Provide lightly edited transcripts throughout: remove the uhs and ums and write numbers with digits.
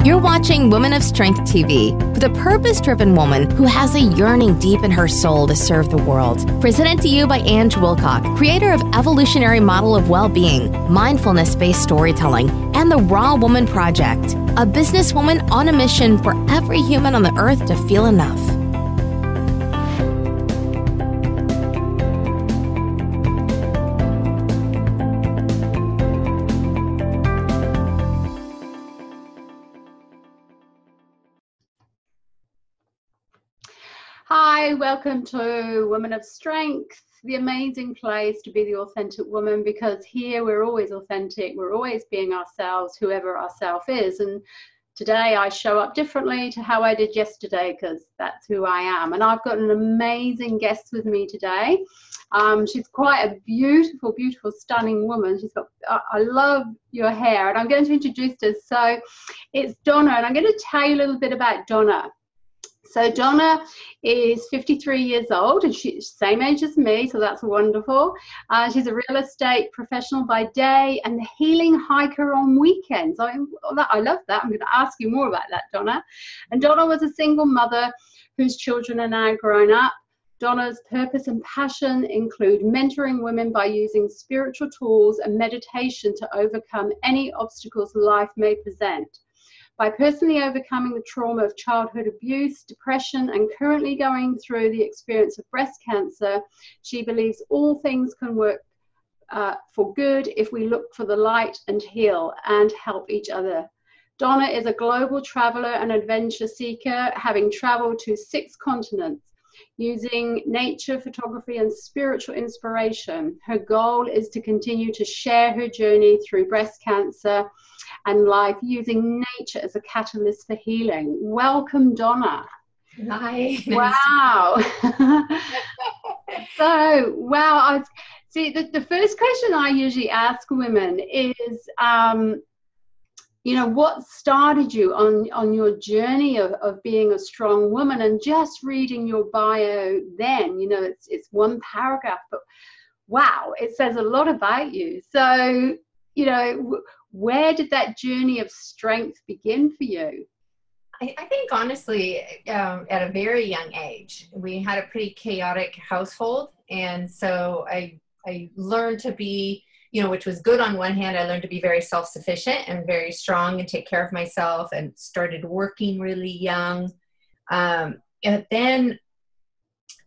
You're watching Women of Strength TV with a purpose-driven woman who has a yearning deep in her soul to serve the world. Presented to you by Ange Wilcock, creator of Evolutionary Model of Well-Being, Mindfulness-Based Storytelling, and the Raw Woman Project, a businesswoman on a mission for every human on the earth to feel enough. Hi, welcome to Women of Strength, the amazing place to be the authentic woman, because here we're always authentic, we're always being ourselves, whoever our self is. And today I show up differently to how I did yesterday, because that's who I am. And I've got an amazing guest with me today. She's quite a beautiful, beautiful, stunning woman. She's got, I love your hair, and I'm going to introduce her. So it's Donna, and I'm going to tell you a little bit about Donna. So Donna is 53 years old, and she's the same age as me, so that's wonderful. She's a real estate professional by day and the healing hiker on weekends. I love that. I'm going to ask you more about that, Donna. And Donna was a single mother whose children are now grown up. Donna's purpose and passion include mentoring women by using spiritual tools and meditation to overcome any obstacles life may present. By personally overcoming the trauma of childhood abuse, depression, and currently going through the experience of breast cancer, she believes all things can work for good if we look for the light and heal and help each other. Donna is a global traveler and adventure seeker, having traveled to 6 continents. Using nature, photography, and spiritual inspiration, her goal is to continue to share her journey through breast cancer and life, using nature as a catalyst for healing. Welcome, Donna. Hi. Wow. See, the first question I usually ask women is, what started you on your journey of being a strong woman? And just reading your bio then, it's one paragraph, but wow, it says a lot about you. So, where did that journey of strength begin for you? I think honestly, at a very young age, we had a pretty chaotic household. And so I learned to be, which was good on one hand. I learned to be very self-sufficient and very strong and take care of myself, and started working really young. And then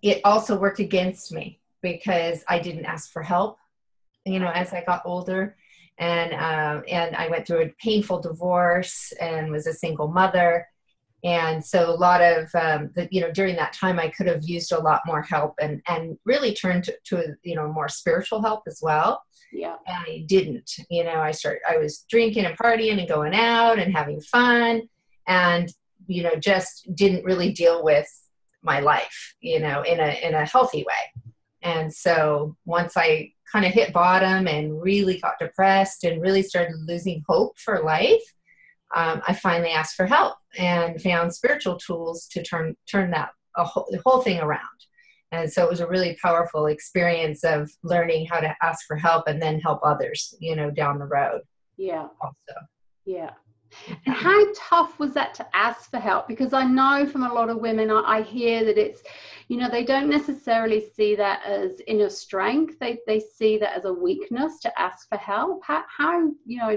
it also worked against me because I didn't ask for help, as I got older. And I went through a painful divorce and was a single mother. And so a lot of, during that time, I could have used a lot more help and really turned to more spiritual help as well. Yeah. And I didn't, I was drinking and partying and going out and having fun, and, just didn't really deal with my life, in a healthy way. And so once I kind of hit bottom and really got depressed and really started losing hope for life, I finally asked for help and found spiritual tools to turn the whole thing around. And so it was a really powerful experience of learning how to ask for help and then help others, down the road. Yeah. Also. Yeah. And how tough was that to ask for help? Because I know from a lot of women, I hear that it's, they don't necessarily see that as inner strength. They see that as a weakness to ask for help. How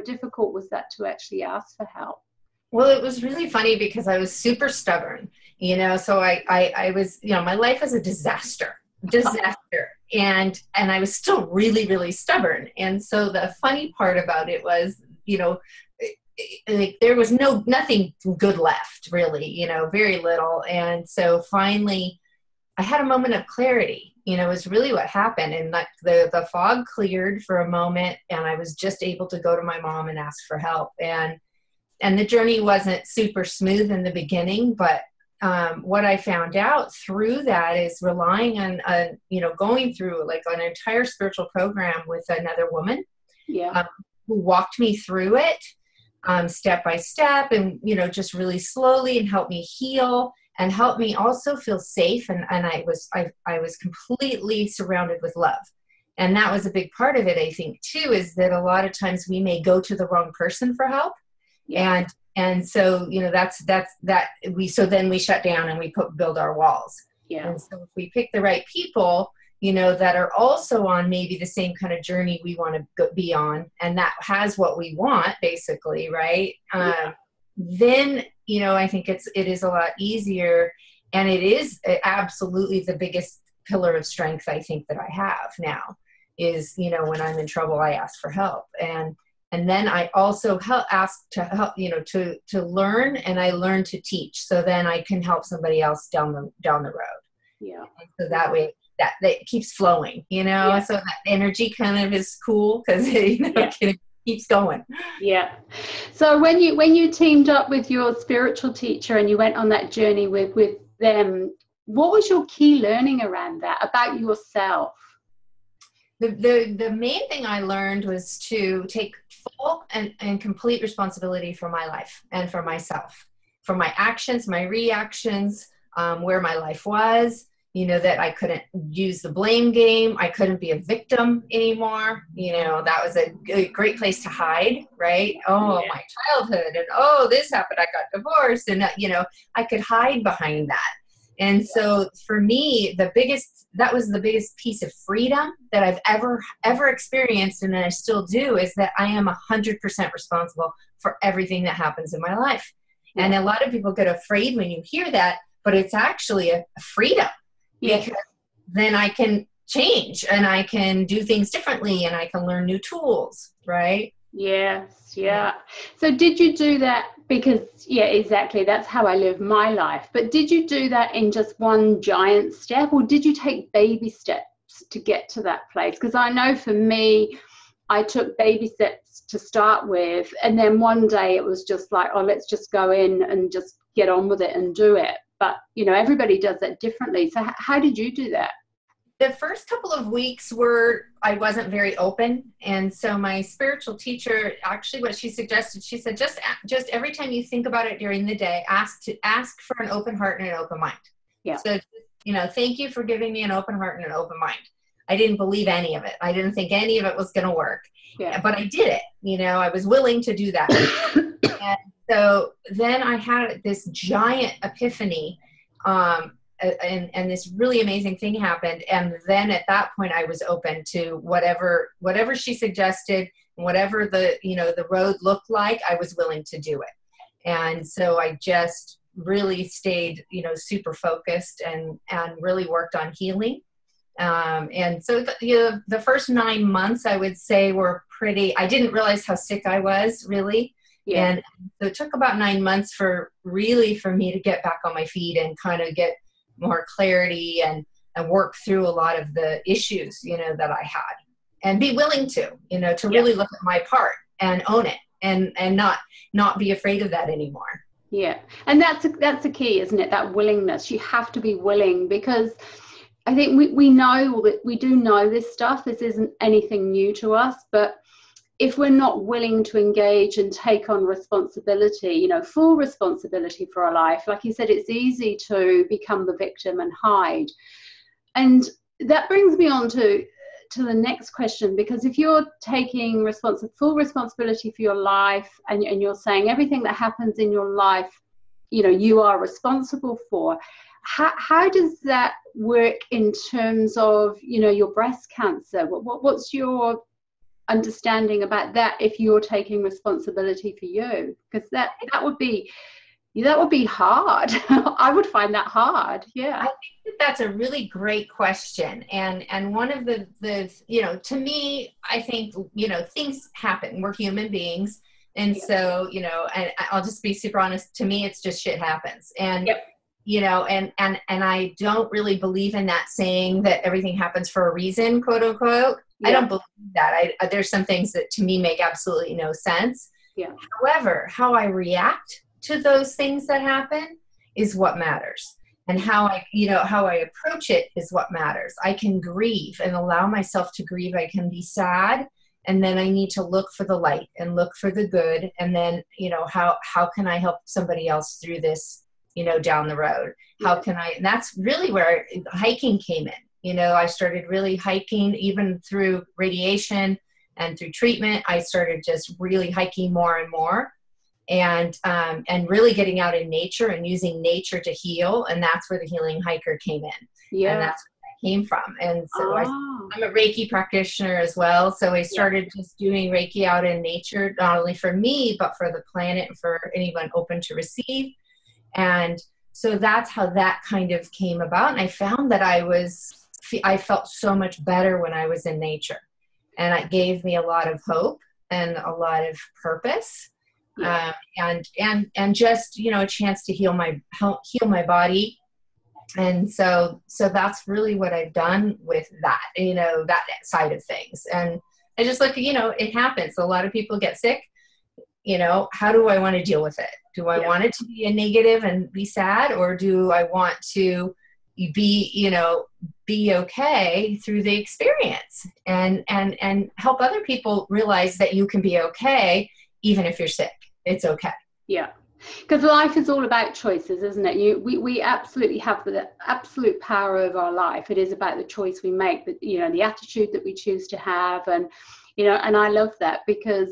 difficult was that to actually ask for help? Well, it was really funny because I was super stubborn, so I was, my life was a disaster. And I was still really, really stubborn. And so the funny part about it was, like there was nothing good left, really, very little. And so finally I had a moment of clarity, is really what happened. And like the fog cleared for a moment, and I was just able to go to my mom and ask for help. And the journey wasn't super smooth in the beginning, but what I found out through that is relying on, going through like an entire spiritual program with another woman, who walked me through it. Step by step, and just really slowly, and help me heal and help me also feel safe. And I was completely surrounded with love. And that was a big part of it, I think, too, is that a lot of times we may go to the wrong person for help. And so, so then we shut down and we build our walls. Yeah. And so if we pick the right people, that are also on maybe the same kind of journey we want to be on, and that has what we want, basically, right? Then, I think it is a lot easier, and it is absolutely the biggest pillar of strength I think that I have now is, when I'm in trouble, I ask for help. And then I also ask to help, to learn, and I learn to teach. So then I can help somebody else down the road. Yeah. And so that way that keeps flowing, Yeah. so that energy kind of is cool because, it keeps going. Yeah. So when you teamed up with your spiritual teacher and you went on that journey with them, what was your key learning around that about yourself? The main thing I learned was to take full and complete responsibility for my life and for myself, for my actions, my reactions, where my life was, that I couldn't use the blame game. I couldn't be a victim anymore. That was a great place to hide, right? Oh, my childhood, and this happened. I got divorced, and I could hide behind that. And so for me, that was the biggest piece of freedom that I've ever experienced, and that I still do, is that I am 100% responsible for everything that happens in my life. Yeah. And a lot of people get afraid when you hear that, but it's actually a freedom. Because then I can change and I can do things differently and I can learn new tools, right? Yes, yeah. So did you do that because, exactly, that's how I live my life. But did you do that in just one giant step, or did you take baby steps to get to that place? Because I know for me, I took baby steps to start with, and then one day it was just like, let's just go in and just get on with it and do it. But, everybody does that differently. So how did you do that? The first couple of weeks I wasn't very open. And so my spiritual teacher, actually what she suggested, she said, just every time you think about it during the day, ask for an open heart and an open mind. Yeah. So, thank you for giving me an open heart and an open mind. I didn't believe any of it. I didn't think any of it was going to work. Yeah. But I did it. I was willing to do that. And so then I had this giant epiphany, and this really amazing thing happened. And then at that point, I was open to whatever she suggested, whatever the road looked like, I was willing to do it. And so I just really stayed, super focused and really worked on healing. And so the first 9 months, I would say, were I didn't realize how sick I was, really. Yeah. And so it took about 9 months for me to get back on my feet and kind of get more clarity and work through a lot of the issues, that I had, and be willing to really look at my part and own it and not be afraid of that anymore. Yeah. And that's a key, isn't it? That willingness. You have to be willing, because I think we know that we do know this stuff. This isn't anything new to us, but if we're not willing to engage and take on responsibility, full responsibility for our life, like you said, it's easy to become the victim and hide. And that brings me on to the next question, because if you're taking full responsibility for your life and you're saying everything that happens in your life, you are responsible for, how does that work in terms of, your breast cancer? What's your understanding about that if you're taking responsibility for you? Because that would be hard. I would find that hard. Yeah. I think that's a really great question. And one of the to me, I think, things happen. We're human beings. And so, and I'll just be super honest, to me, it's just shit happens. And, and I don't really believe in that saying that everything happens for a reason, quote unquote. Yeah. I don't believe that. There's some things that to me make absolutely no sense. Yeah. However, how I react to those things that happen is what matters. And how I approach it is what matters. I can grieve and allow myself to grieve. I can be sad, and then I need to look for the light and look for the good. And then, how can I help somebody else through this, down the road? How can I, and that's really where hiking came in. I started really hiking, even through radiation and through treatment. I started just really hiking more and more. and really getting out in nature and using nature to heal. And that's where the healing hiker came in. Yeah. And that's where I came from. And so Oh. I'm a Reiki practitioner as well. So I started just doing Reiki out in nature, not only for me, but for the planet and for anyone open to receive. And so that's how that kind of came about. And I found that I felt so much better when I was in nature. And it gave me a lot of hope and a lot of purpose. Yeah. And just, you know, a chance to heal my body. And so that's really what I've done with that, you know, that side of things. And I just look, you know, it happens. A lot of people get sick. You know, how do I want to deal with it? Do I want it to be a negative and be sad, or do I want to be okay through the experience and help other people realize that you can be okay even if you're sick? It's okay. Yeah. Because life is all about choices, isn't it? We absolutely have the absolute power of our life. It is about the choice we make, but, you know, the attitude that we choose to have. And, you know, and I love that, because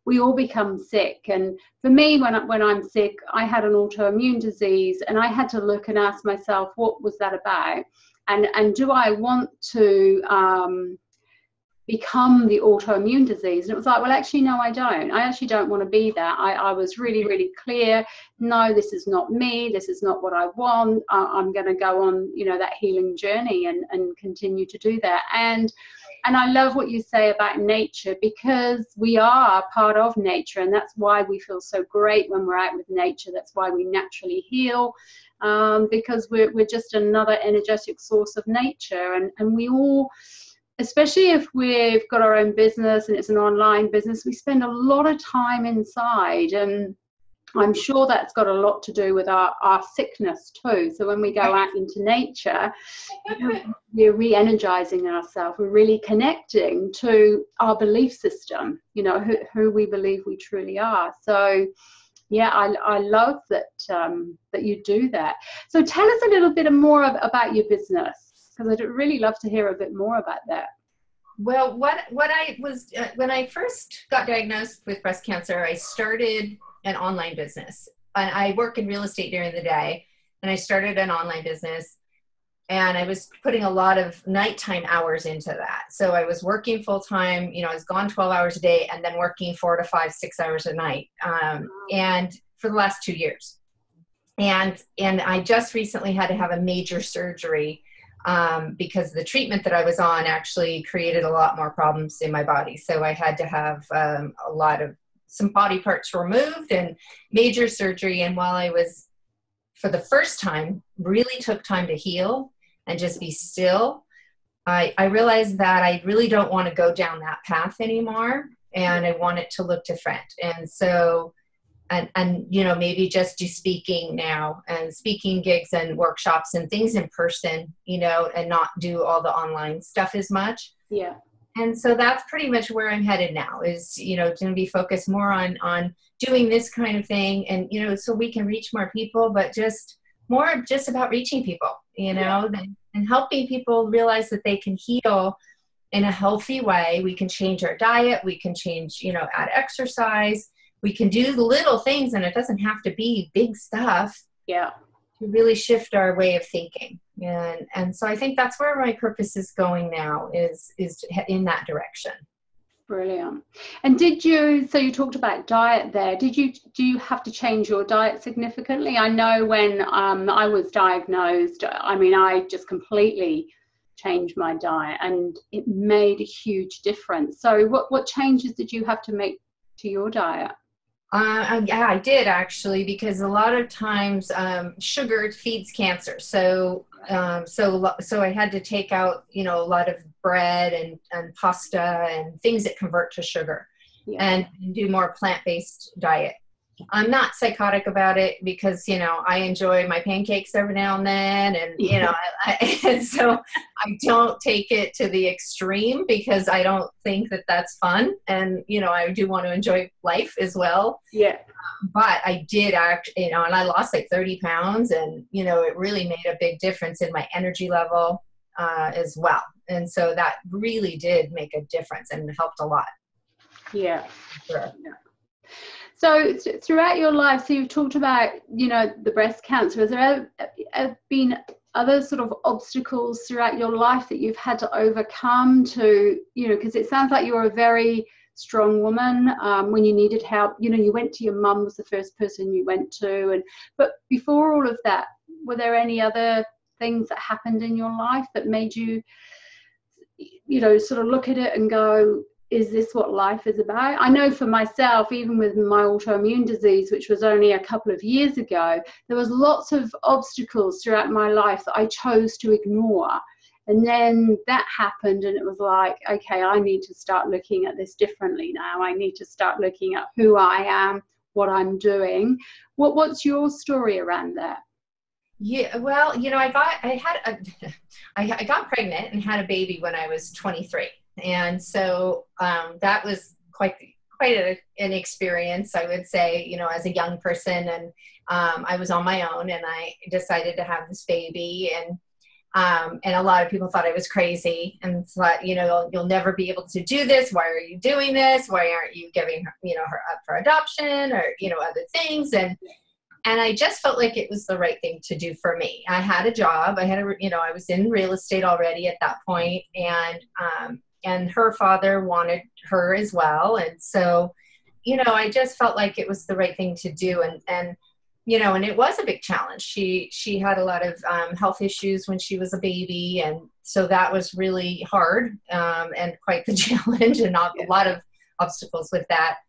we all become sick. And for me, when I'm sick, I had an autoimmune disease, and I had to look and ask myself, what was that about? And do I want to become the autoimmune disease? And it was like, well, actually, no, I don't. I actually don't want to be that. I was really, really clear. No, this is not me. This is not what I want. I'm going to go on, you know, that healing journey and continue to do that. And I love what you say about nature, because we are part of nature, and that's why we feel so great when we're out with nature. That's why we naturally heal, because we're just another energetic source of nature. And we all, especially if we've got our own business and it's an online business, we spend a lot of time inside, and I'm sure that's got a lot to do with our sickness too. So when we go out into nature, you know, we're re-energizing ourselves. We're really connecting to our belief system, you know, who we believe we truly are. So yeah, I love that that you do that. So tell us a little bit more about your business, because I'd really love to hear a bit more about that. Well, what I was when I first got diagnosed with breast cancer, I started an online business. And I work in real estate during the day, and I started an online business, and I was putting a lot of nighttime hours into that. So I was working full time, you know, I was gone 12 hours a day, and then working 4 to 5, 6 hours a night. And for the last 2 years. And I just recently had to have a major surgery, because the treatment that I was on actually created a lot more problems in my body. So I had to have some body parts removed and major surgery. And while I was, for the first time, really took time to heal and just be still, I realized that I really don't want to go down that path anymore. And I want it to look different. And so, and you know, maybe just do speaking now, and speaking gigs and workshops and things in person, you know, and not do all the online stuff as much. Yeah. And so that's pretty much where I'm headed now, is, you know, going to be focused more on doing this kind of thing, and, you know, so we can reach more people, but just more just about reaching people, you know, and helping people realize that they can heal in a healthy way. We can change our diet. We can change, you know, add exercise. We can do the little things, and it doesn't have to be big stuff. Yeah. To really shift our way of thinking. And so I think that's where my purpose is going now, is in that direction. Brilliant. And so you talked about diet there. Do you have to change your diet significantly? I know when I was diagnosed, I mean, I just completely changed my diet, and it made a huge difference. So what changes did you have to make to your diet? Yeah, I did actually, because a lot of times sugar feeds cancer. So I had to take out, you know, a lot of bread and pasta and things that convert to sugar, and do more plant-based diet. I'm not psychotic about it, because, you know, I enjoy my pancakes every now and then, and, you know, and so I don't take it to the extreme, because I don't think that that's fun. And, you know, I do want to enjoy life as well. Yeah. But I did you know, and I lost like 30 pounds, and, you know, it really made a big difference in my energy level as well. And so that really did make a difference and helped a lot. Yeah. Sure. Yeah. So throughout your life, so you've talked about, you know, the breast cancer. Has there ever been other sort of obstacles throughout your life that you've had to overcome to, you know, because it sounds like you're a very strong woman. When you needed help, you know, you went to your mum, was the first person you went to. But before all of that, were there any other things that happened in your life that made you, you know, sort of look at it and go, is this what life is about? I know for myself, even with my autoimmune disease, which was only a couple of years ago, there was lots of obstacles throughout my life that I chose to ignore. And then that happened, and it was like, okay, I need to start looking at this differently now. I need to start looking at who I am, what I'm doing. What's your story around that? Yeah, well, you know, I got pregnant and had a baby when I was 23. And so that was quite an experience, I would say, you know, as a young person. And I was on my own, and I decided to have this baby. And a lot of people thought I was crazy and thought, you know, you'll never be able to do this. Why are you doing this? Why aren't you giving her, you know, her up for adoption or, you know, other things? And I just felt like it was the right thing to do for me. I had a job. I was in real estate already at that point, and her father wanted her as well. And so, you know, I just felt like it was the right thing to do. And you know, and it was a big challenge. She had a lot of health issues when she was a baby. And so that was really hard and quite the challenge, and a lot of obstacles with that.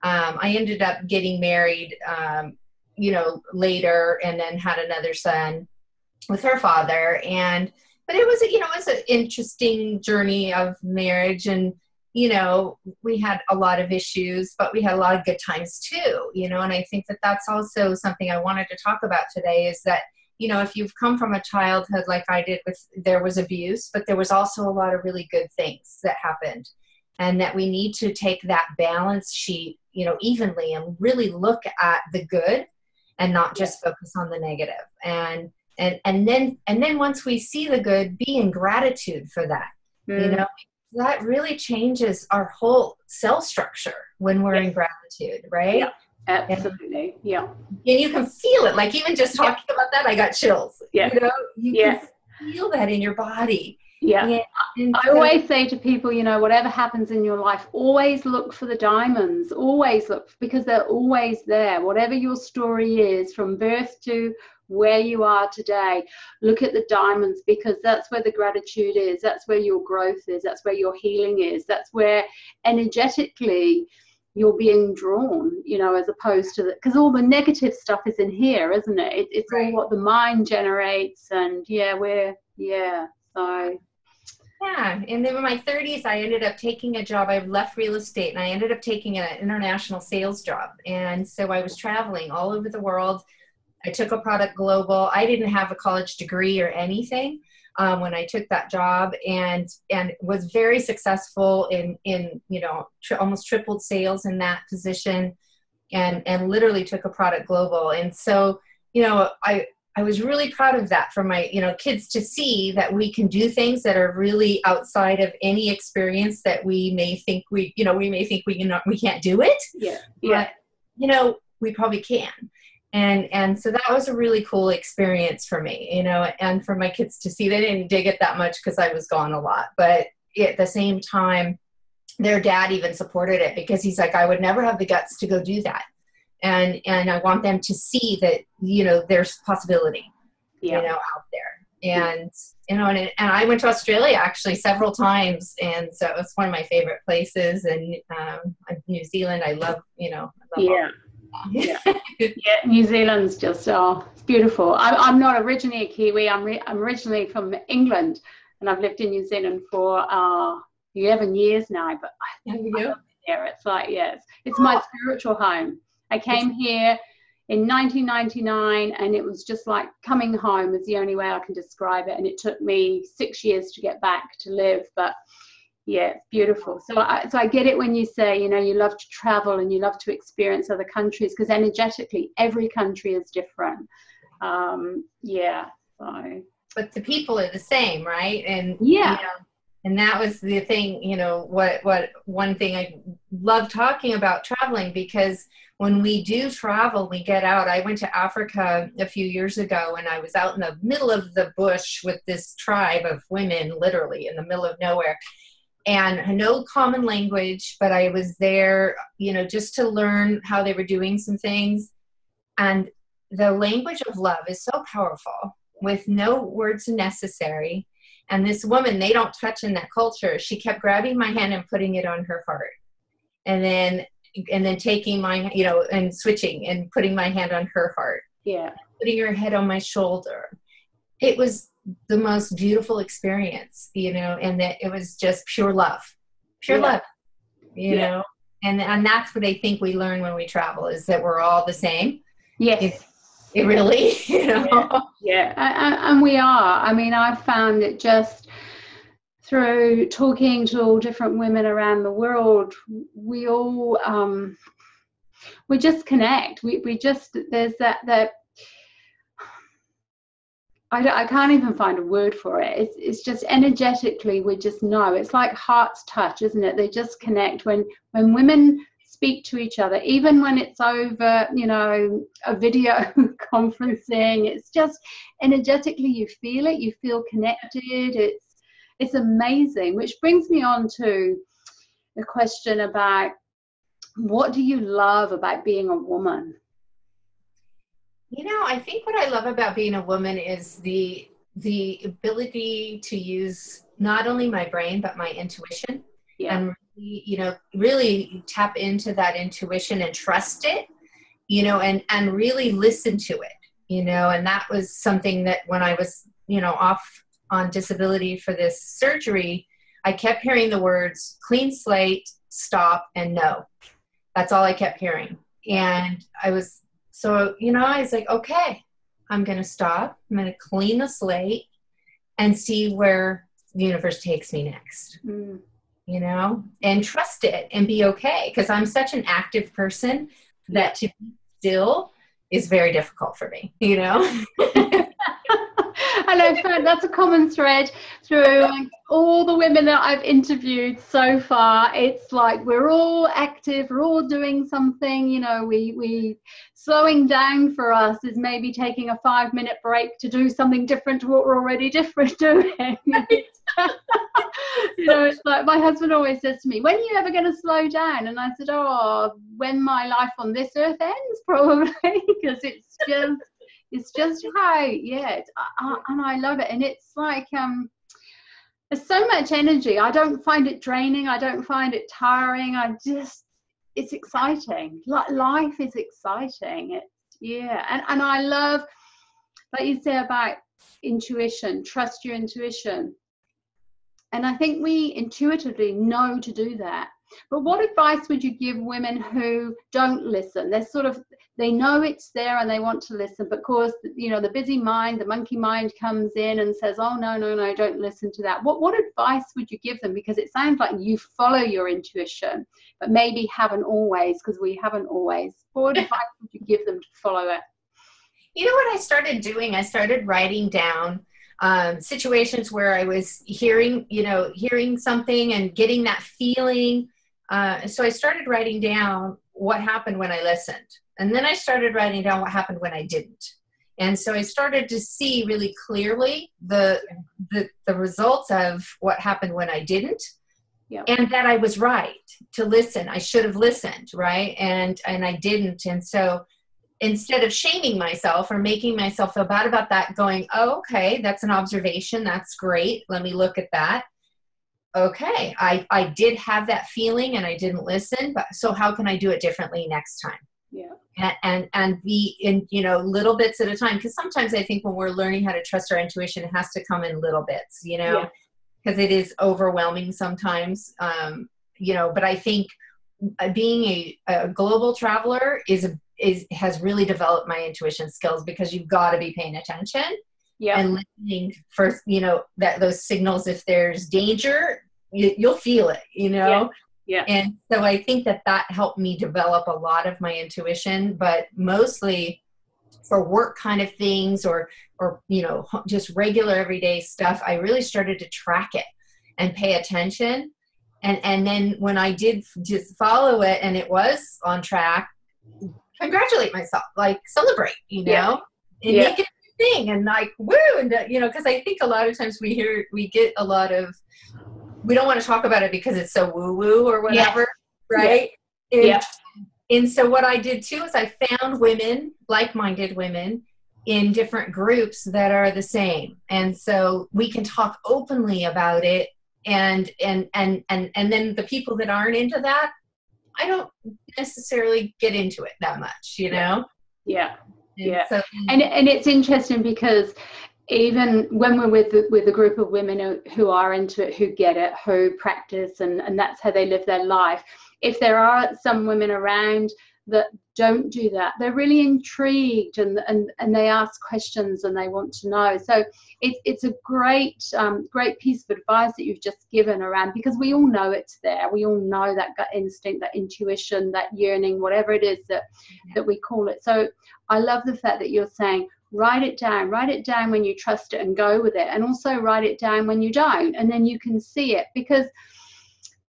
I ended up getting married, you know, later, and then had another son with her father. But it was, you know, it was an interesting journey of marriage. And, you know, we had a lot of issues, but we had a lot of good times too, you know. And I think that that's also something I wanted to talk about today, is that, you know, if you've come from a childhood like I did, there was abuse, but there was also a lot of really good things that happened, and that we need to take that balance sheet, you know, evenly, and really look at the good and not just focus on the negative. And then once we see the good, be in gratitude for that. You know, that really changes our whole cell structure when we're in gratitude, right? Yeah, absolutely. And you can feel it. Like, even just talking about that, I got chills. Yeah. You know, you can feel that in your body. Yeah. I always say to people, you know, whatever happens in your life, always look for the diamonds. Always look, because they're always there. Whatever your story is, from birth to where you are today, look at the diamonds, because that's where the gratitude is. That's where your growth is. That's where your healing is. That's where energetically you're being drawn, you know, as opposed to because all the negative stuff is in here, isn't it? It's all what the mind generates. And and then in my 30s, I ended up taking a job. I left real estate, and I ended up taking an international sales job. And so I was traveling all over the world. I took a product global. I didn't have a college degree or anything when I took that job, and was very successful in you know, almost tripled sales in that position, and literally took a product global. And so, you know, I was really proud of that for my, you know, kids to see that we can do things that are really outside of any experience that we may think we can't do it. But, you know, we probably can. And so that was a really cool experience for me, you know, and for my kids to see. They didn't dig it that much because I was gone a lot, but at the same time, their dad even supported it, because he's like, I would never have the guts to go do that. And I want them to see that, you know, there's possibility, you know, out there. And, you know, and I went to Australia actually several times. And so it's one of my favorite places. And New Zealand, I love, you know. New Zealand's just, it's beautiful. I'm not originally a Kiwi. I'm originally from England, and I've lived in New Zealand for 11 years now. But I love it there. It's like, it's my spiritual home. I came here in 1999, and it was just like coming home is the only way I can describe it. And it took me 6 years to get back to live, but it's beautiful. So I get it when you say, you know, you love to travel and you love to experience other countries, because energetically every country is different. But the people are the same, right? And you know, And that was the thing, you know, what one thing I love talking about traveling, because when we do travel, we get out. I went to Africa a few years ago, and I was out in the middle of the bush with this tribe of women, literally in the middle of nowhere, and no common language, but I was there, you know, just to learn how they were doing some things. And the language of love is so powerful with no words necessary. And this woman, they don't touch in that culture. She kept grabbing my hand and putting it on her heart. And then taking my, you know, and switching and putting my hand on her heart. Yeah. Putting her head on my shoulder. It was the most beautiful experience, you know, and that it was just pure love, you know, and that's what I think we learn when we travel, is that we're all the same. Yes. It really, you know. Yeah. And we are. I mean, I've found it just through talking to all different women around the world, we all, we just connect. We just, there's that I can't even find a word for it. It's just energetically, we just know. It's like hearts touch, isn't it? They just connect when women speak to each other, even when it's over, you know, a video conferencing. It's just energetically, you feel it. You feel connected. It's amazing. Which brings me on to the question about, what do you love about being a woman? You know, I think what I love about being a woman is the ability to use not only my brain, but my intuition. Yeah. And really, you know, really tap into that intuition and trust it, you know, and really listen to it, you know. And that was something that when I was, you know, off on disability for this surgery, I kept hearing the words clean slate, stop, and no. That's all I kept hearing. And so, you know, I was like, okay, I'm going to stop. I'm going to clean the slate and see where the universe takes me next, you know, and trust it and be okay. Because I'm such an active person that to be still is very difficult for me, you know. And I find that's a common thread through like all the women that I've interviewed so far. It's like we're all active, we're all doing something, you know. We slowing down for us is maybe taking a 5-minute break to do something different to what we're already doing. You know, it's like my husband always says to me, when are you ever going to slow down? And I said, oh, when my life on this earth ends, probably, because it's just how, and I love it. And it's like, there's so much energy. I don't find it draining. I don't find it tiring. It's exciting. Life is exciting. And I love, like you say about intuition, trust your intuition. And I think we intuitively know to do that. But what advice would you give women who don't listen? They know it's there and they want to listen, but of course, you know, the busy mind, the monkey mind comes in and says, oh, no, don't listen to that. What advice would you give them? Because it sounds like you follow your intuition, but maybe haven't always, because we haven't always. What advice would you give them to follow it? You know what I started doing? I started writing down situations where I was hearing something and getting that feeling. So I started writing down what happened when I listened. And then I started writing down what happened when I didn't. And so I started to see really clearly the results of what happened when I didn't. Yep. And that I was right to listen. I should have listened, right? And I didn't. And so instead of shaming myself or making myself feel bad about that, going, oh, okay, that's an observation. That's great. Let me look at that. Okay, I did have that feeling and I didn't listen, but so how can I do it differently next time? Yeah. And be in, you know, little bits at a time. Because sometimes I think when we're learning how to trust our intuition, it has to come in little bits, you know, because it is overwhelming sometimes, you know. But I think being a global traveler has really developed my intuition skills, because you've got to be paying attention and listening for, you know, those signals. If there's danger, you'll feel it, you know. Yeah. And so I think that helped me develop a lot of my intuition, but mostly for work kind of things or, you know, just regular everyday stuff, I really started to track it. and pay attention. And then when I did just follow it and it was on track, congratulate myself, like celebrate, you know, and make it a thing, and like, woo, and you know, because I think a lot of times we get a lot of, we don't want to talk about it because it's so woo woo or whatever, right? And so what I did too is I found women, like-minded women, in different groups that are the same, and so we can talk openly about it. And then the people that aren't into that, I don't necessarily get into it that much, you know? So, and it's interesting because even when we're with a group of women who are into it, who get it, who practice, and that's how they live their life, if there are some women around that don't do that, they're really intrigued, and they ask questions and they want to know. So it's a great piece of advice that you've just given around, because we all know it's there. We all know that gut instinct, that intuition, that yearning, whatever it is that we call it. So I love the fact that you're saying, write it down when you trust it and go with it, and also write it down when you don't, and then you can see it, because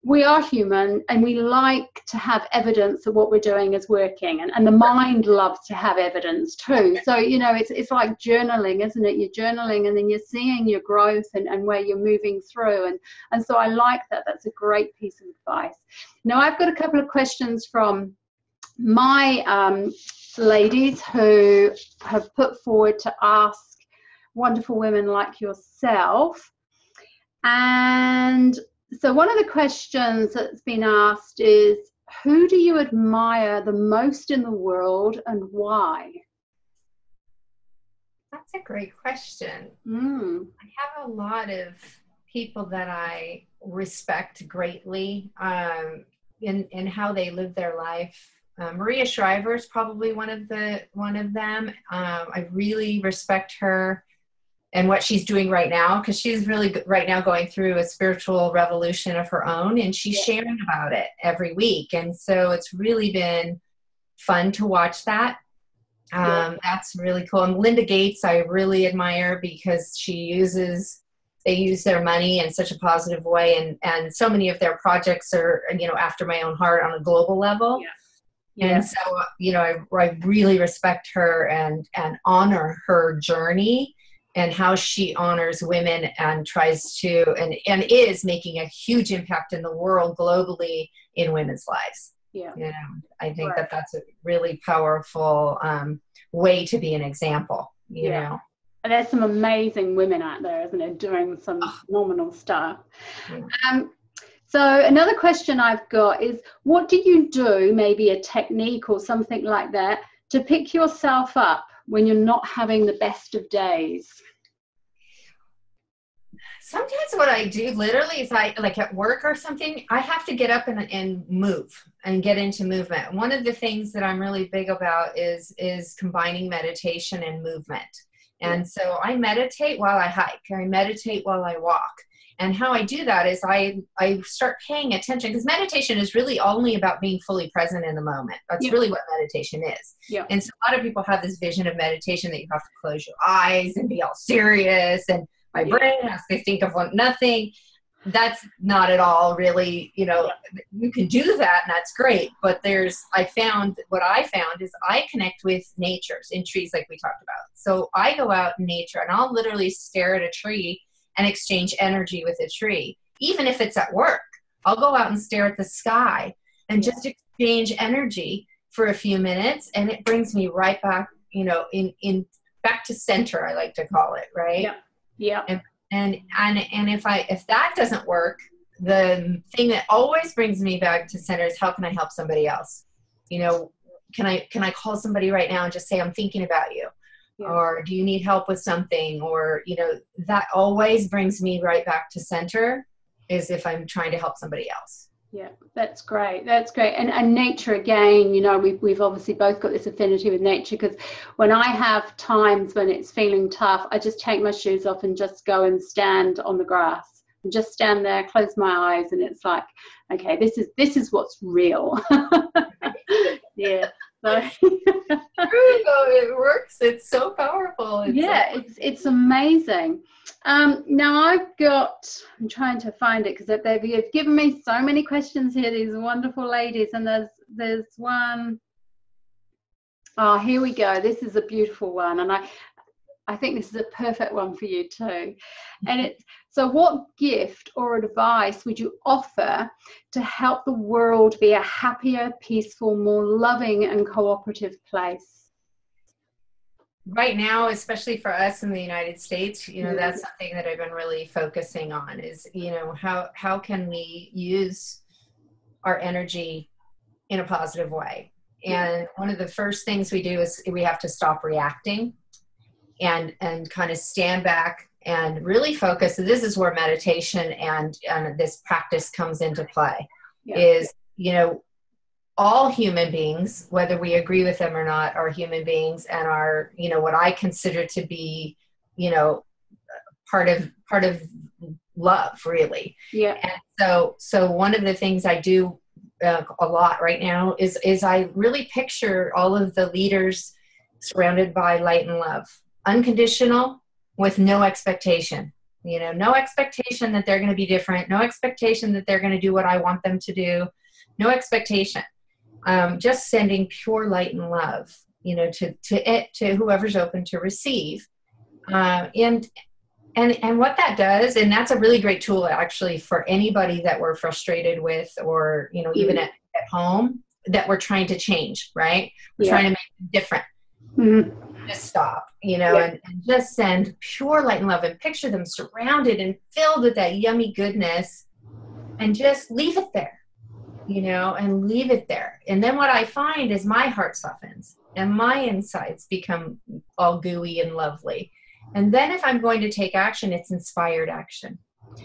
we are human and we like to have evidence that what we're doing is working, and the mind loves to have evidence too. So, you know, it's like journaling, isn't it? You're journaling and then you're seeing your growth and where you're moving through, and so I like that. That's a great piece of advice. Now I've got a couple of questions from my ladies who have put forward to ask wonderful women like yourself. And so one of the questions that's been asked is, who do you admire the most in the world and why? That's a great question. I have a lot of people that I respect greatly in how they live their life. Maria Shriver is probably one of them. I really respect her and what she's doing right now, because she's really right now going through a spiritual revolution of her own, and she's sharing about it every week. And so it's really been fun to watch that. That's really cool. And Linda Gates, I really admire, because they use their money in such a positive way. And so many of their projects are, you know, after my own heart on a global level. And so, you know, I really respect her and honor her journey and how she honors women and tries to, and is making a huge impact in the world globally in women's lives. You know, I think that's a really powerful way to be an example, you know. And there's some amazing women out there, isn't there, doing some phenomenal stuff. So another question I've got is, what do you do, maybe a technique or something like that, to pick yourself up when you're not having the best of days? Sometimes what I do literally is like at work or something, I have to get up and move and get into movement. One of the things that I'm really big about is combining meditation and movement. And so I meditate while I hike, I meditate while I walk. And how I do that is I start paying attention, because meditation is really only about being fully present in the moment. That's really what meditation is. And so a lot of people have this vision of meditation that you have to close your eyes and be all serious, and my brain has to think of nothing. That's not at all really, you know, you can do that and that's great. But what I found is I connect with nature in trees, like we talked about. So I go out in nature and I'll literally stare at a tree and exchange energy with a tree. Even if it's at work, I'll go out and stare at the sky and just exchange energy for a few minutes. And it brings me right back, you know, in back to center, I like to call it, right? And if that doesn't work, the thing that always brings me back to center is, how can I help somebody else? You know, can I call somebody right now and just say, I'm thinking about you? Or do you need help with something? Or, you know, that always brings me right back to center, is if I'm trying to help somebody else. Yeah, that's great. That's great. And nature, again, you know, we've obviously both got this affinity with nature, because when I have times when it's feeling tough, I just take my shoes off and just go and stand on the grass and just stand there, close my eyes, and it's like, okay, this is what's real. So True, though, it works. It's so powerful. It's amazing. Now I'm trying to find it because they've given me so many questions here, these wonderful ladies, and there's one. Oh, here we go. This is a beautiful one, and I think this is a perfect one for you too. And it's, so what gift or advice would you offer to help the world be a happier, peaceful, more loving and cooperative place? Right now, especially for us in the United States, that's something that I've been really focusing on is, how can we use our energy in a positive way? And one of the first things we do is we have to stop reacting and kind of stand back and really focus. So this is where meditation and this practice comes into play. Is, all human beings, whether we agree with them or not, are human beings and are, what I consider to be, part of love, really. Yeah. And so one of the things I do a lot right now is I really picture all of the leaders surrounded by light and love, unconditional, with no expectation, no expectation that they're going to be different, no expectation that they're going to do what I want them to do, no expectation, just sending pure light and love, to whoever's open to receive. And what that does, and that's a really great tool actually for anybody that we're frustrated with, or, even at home that we're trying to change, right? We're trying to make it different. Just stop, and just send pure light and love and picture them surrounded and filled with that yummy goodness and just leave it there, and leave it there. And then what I find is my heart softens and my insides become all gooey and lovely. And then if I'm going to take action, it's inspired action.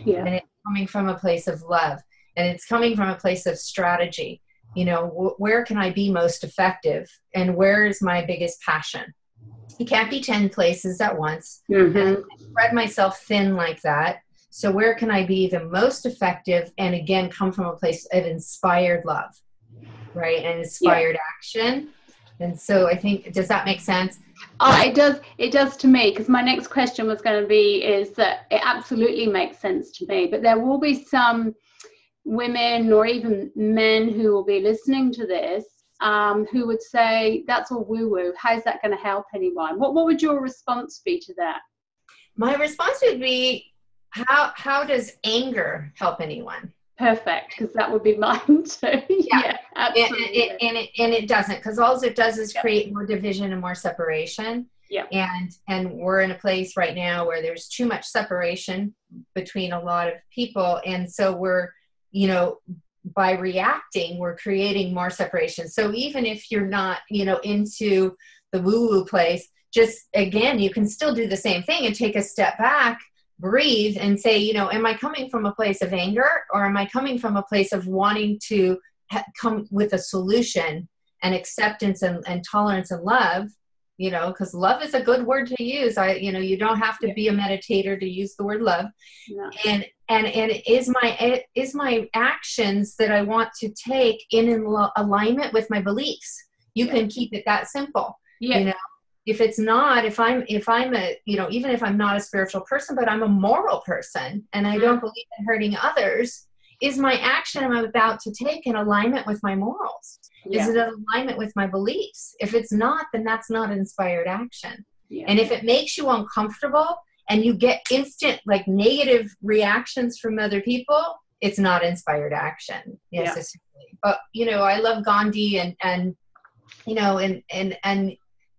And it's coming from a place of love, and it's coming from a place of strategy. Where can I be most effective, and where is my biggest passion? You can't be 10 places at once. And I spread myself thin like that. So where can I be the most effective, and again, come from a place of inspired love, right? And inspired action. And so I think, does that make sense? It does to me, because my next question was going to be is that it absolutely makes sense to me, but there will be some women or even men who will be listening to this who would say that's all woo-woo. How's that going to help anyone? What would your response be to that? My response would be, how does anger help anyone? Perfect, because that would be mine too. Yeah, absolutely. And it doesn't, because all it does is create more division and more separation. Yeah. And we're in a place right now where there's too much separation between a lot of people, and so we're, by reacting, we're creating more separation. So even if you're not, into the woo-woo place, just again, you can still do the same thing and take a step back, breathe, and say, am I coming from a place of anger, or am I coming from a place of wanting to come with a solution and acceptance and tolerance and love? Because love is a good word to use. You don't have to be a meditator to use the word love. No. And is my actions that I want to take in alignment with my beliefs? You can keep it that simple. Yeah. If it's not, if I'm a, even if I'm not a spiritual person, but I'm a moral person and I don't believe in hurting others, is my action I'm about to take in alignment with my morals? Yeah. Is it in alignment with my beliefs? If it's not, then that's not inspired action. Yeah. And if it makes you uncomfortable and you get instant negative reactions from other people, it's not inspired action necessarily. Yeah. But I love Gandhi and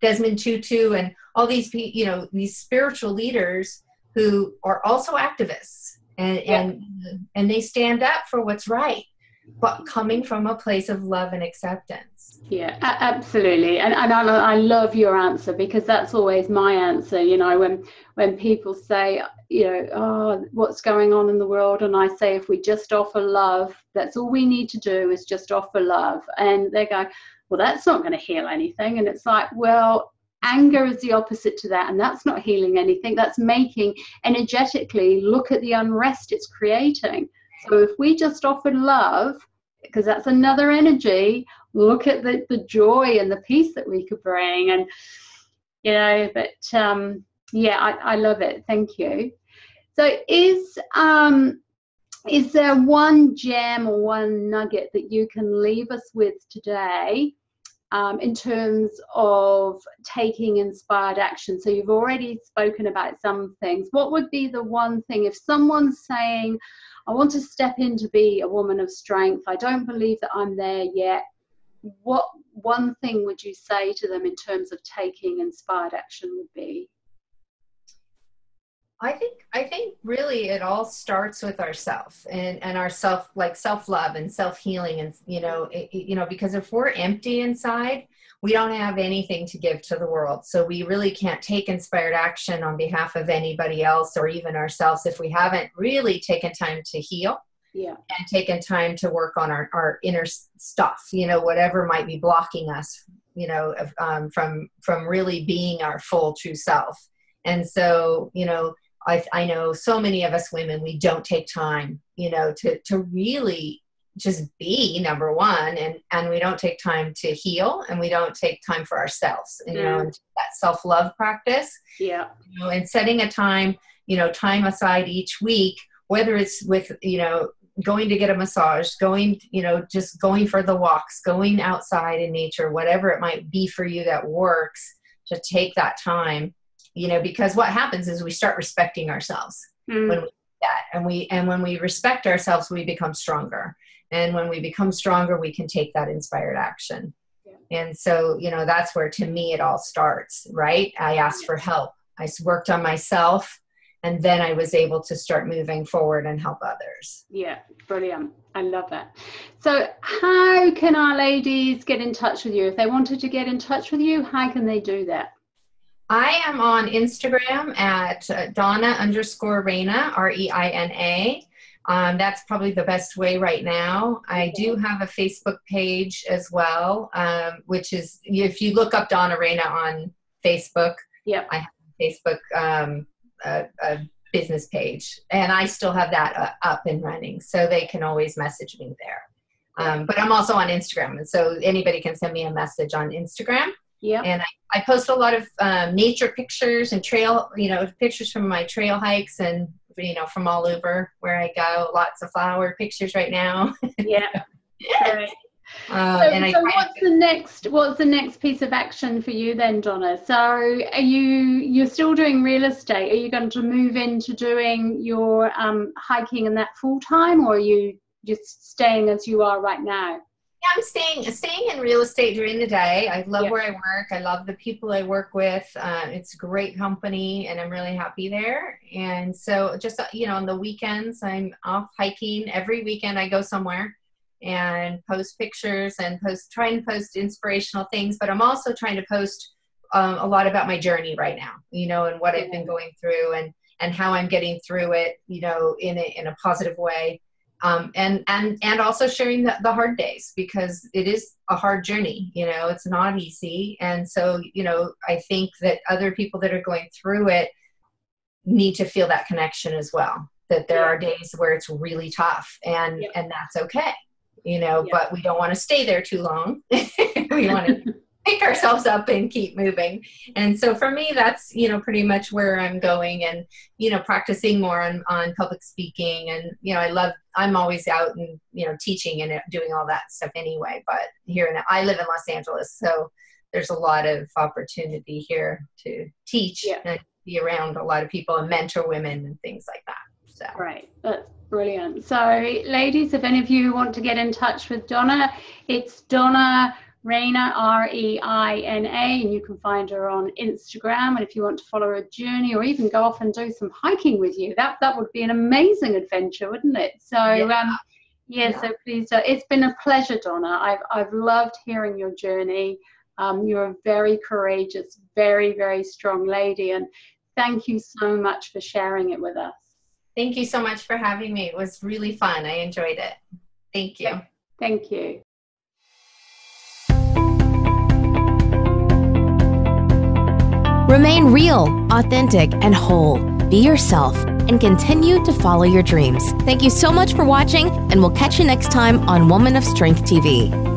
Desmond Tutu and all these these spiritual leaders who are also activists and they stand up for what's right, but coming from a place of love and acceptance. Yeah, absolutely. And I love your answer, because that's always my answer. When people say, oh, what's going on in the world? And I say, if we just offer love, that's all we need to do is just offer love. And they go, well, that's not going to heal anything. And it's like, well, anger is the opposite to that. And that's not healing anything. That's making energetically, look at the unrest it's creating. So if we just offer love, because that's another energy. Look at the joy and the peace that we could bring. And, you know, but yeah, I love it. Thank you. So is there one gem or one nugget that you can leave us with today in terms of taking inspired action? So you've already spoken about some things. What would be the one thing if someone's saying, I want to step in to be a woman of strength, I don't believe that I'm there yet, what one thing would you say to them in terms of taking inspired action would be? I think really it all starts with ourself and our self-love and self-healing. And, you know, because if we're empty inside, we don't have anything to give to the world. So we really can't take inspired action on behalf of anybody else or even ourselves if we haven't really taken time to heal. Yeah. And taken time to work on our inner stuff, you know, whatever might be blocking us, you know, from really being our full true self. And so, you know, I know so many of us women, we don't take time, you know, to really just be number one, and we don't take time to heal, and we don't take time for ourselves, you know, and that self-love practice. Yeah. You know, and setting a time, you know, time aside each week, whether it's with, you know, going to get a massage, going, you know, just going for the walks, going outside in nature, whatever it might be for you that works, to take that time. You know, because what happens is we start respecting ourselves when we do that. And when we respect ourselves, we become stronger. And when we become stronger, we can take that inspired action. Yeah. And so, you know, that's where, to me, it all starts, right? I asked for help. I worked on myself, and then I was able to start moving forward and help others. Yeah, brilliant. I love that. So how can our ladies get in touch with you? If they wanted to get in touch with you, how can they do that? I am on Instagram at Donna_Reina, Reina. That's probably the best way right now. I do have a Facebook page as well, which is, if you look up Donna Reina on Facebook, yep. I have a Facebook a business page, and I still have that up and running, so they can always message me there. But I'm also on Instagram, and so anybody can send me a message on Instagram. Yeah. And I post a lot of nature pictures and trail, you know, pictures from my trail hikes and, you know, from all over where I go. Lots of flower pictures right now. Yeah. Right. So what's the next piece of action for you then, Donna? So are you're still doing real estate? Are you going to move into doing your hiking and that full time, or are you just staying as you are right now? I'm staying in real estate during the day. I love where I work. I love the people I work with. It's a great company, and I'm really happy there. And so just, you know, on the weekends, I'm off hiking. Every weekend I go somewhere and post pictures and try and post inspirational things. But I'm also trying to post a lot about my journey right now, you know, and what I've been going through and how I'm getting through it, you know, in a positive way. And also sharing the hard days, because it is a hard journey, you know, it's not easy. And so, you know, I think that other people that are going through it need to feel that connection as well, that there are days where it's really tough, and that's okay, you know, but we don't want to stay there too long. We want to pick ourselves up and keep moving. And so for me, that's, you know, pretty much where I'm going, and, you know, practicing more on public speaking. And, you know, I'm always out and, you know, teaching and doing all that stuff anyway. But I live in Los Angeles, so there's a lot of opportunity here to teach and be around a lot of people and mentor women and things like that. So. Right. That's brilliant. So ladies, if any of you want to get in touch with Donna, it's Donna Reina, Reina, and you can find her on Instagram. And if you want to follow her journey, or even go off and do some hiking with you, that would be an amazing adventure, wouldn't it? So so please do. It's been a pleasure, Donna. I've loved hearing your journey. You're a very courageous, very, very strong lady, and thank you so much for sharing it with us. Thank you so much for having me. It was really fun. I enjoyed it. Thank you. Thank you. Remain real, authentic, and whole. Be yourself. and continue to follow your dreams. Thank you so much for watching, and we'll catch you next time on Woman of Strength TV.